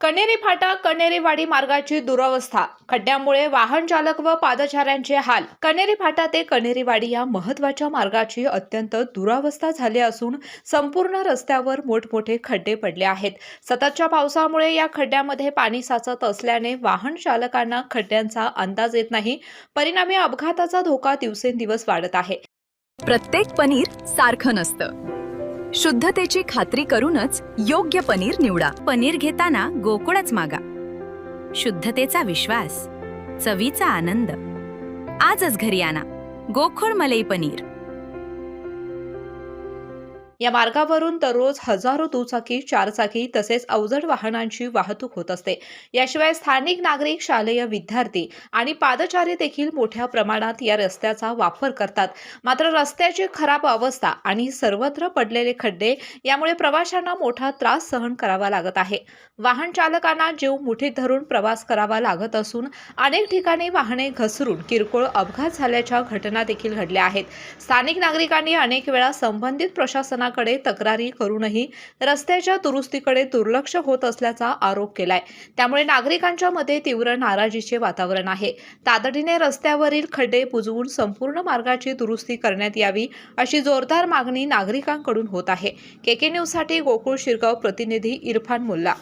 कण्हेरी फाटा कण्हेरीवाडी मार्गाची दुरवस्था, खड्ड्यामुळे वाहन चालक व पादचाऱ्यांचे हाल। कण्हेरी फाटा ते कण्हेरीवाडी या महत्त्वाच्या मार्गाची अत्यंत दुरावस्था झाली असून संपूर्ण रस्त्यावर मोठमोठे खड्डे पडले आहेत। सततच्या पावसामुळे या खड्ड्यामध्ये पाणी साचत असल्याने वाहन चालकांना खड्ड्यांचा अंदाज येत नाही, परिणामी अपघाताचा धोका दिवसेंदिवस वाढत आहे। प्रत्येक पनीर सारखं नसतं। शुद्धतेची खात्री करूनच योग्य पनीर निवडा। पनीर घेताना गोकुळच मागा। शुद्धतेचा विश्वास, चवीचा आनंद। आजच घरी आणा गोकुळ मलई पनीर। या मार्गावरून दररोज हजारो दुचाकी, चारचाकी तसेच अवजड वाहनांची वाहतूक होत असते। याशिवाय स्थानिक नागरिक, शालेय विद्यार्थी आणि पादचारी देखील मोठ्या प्रमाणात या रस्त्याचा वापर करतात। मात्र रस्त्याची खराब अवस्था आणि सर्वत्र पडलेले खड्डे यामुळे प्रवाशांना मोठा त्रास सहन करावा लागत आहे। वाहन चालकांना जीव मुठीत धरून प्रवास करावा लागत असून अनेक ठिकाणी वाहने घसरून किरकोळ अपघात झाल्याच्या घटना देखील घडल्या आहेत। स्थानिक नागरिकांनी अनेक वेळा संबंधित प्रशासनाकडे तक्रारी करूनही रस्त्याच्या दुरुस्तीकडे दुर्लक्ष होत असल्याचा आरोप केलाय। त्यामुळे नागरिकांच्या मध्ये तीव्र नाराजीचे वातावरण आहे। तातडीने रस्त्यावरील खड्डे बुजवून संपूर्ण मार्गाची दुरुस्ती करण्यात यावी अशी जोरदार मागणी नागरिकांकडून होत आहे। केके न्यूज साठी गोकुळ शिरगाव प्रतिनिधी इरफान मुल्ला।